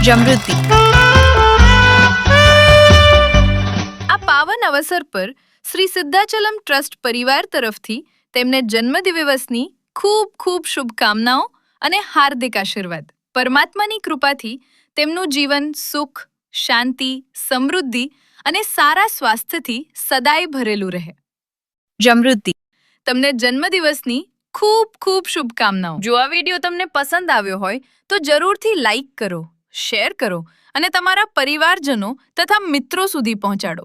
જમૃતિ। આ પાવન અવસર પર શ્રી સિદ્ધાચલમ ટ્રસ્ટ પરિવાર તરફથી તેમને જન્મદિવસની ખૂબ ખૂબ શુભકામનાઓ અને હાર્દિક આશીર્વાદ। પરમાત્માની કૃપાથી તેમનું જીવન સુખ, શાંતિ, સમૃદ્ધિ અને સારા સ્વાસ્થ્યથી સદાય ભરેલું રહે। જમૃતિ, તમને જન્મદિવસની ખૂબ ખૂબ શુભકામનાઓ। જો આ વિડીયો તમને પસંદ આવ્યો હોય તો જરૂરથી લાઈક કરો, શેર કરો અને તમારા પરિવારજનો તથા મિત્રો સુધી પહોંચાડો।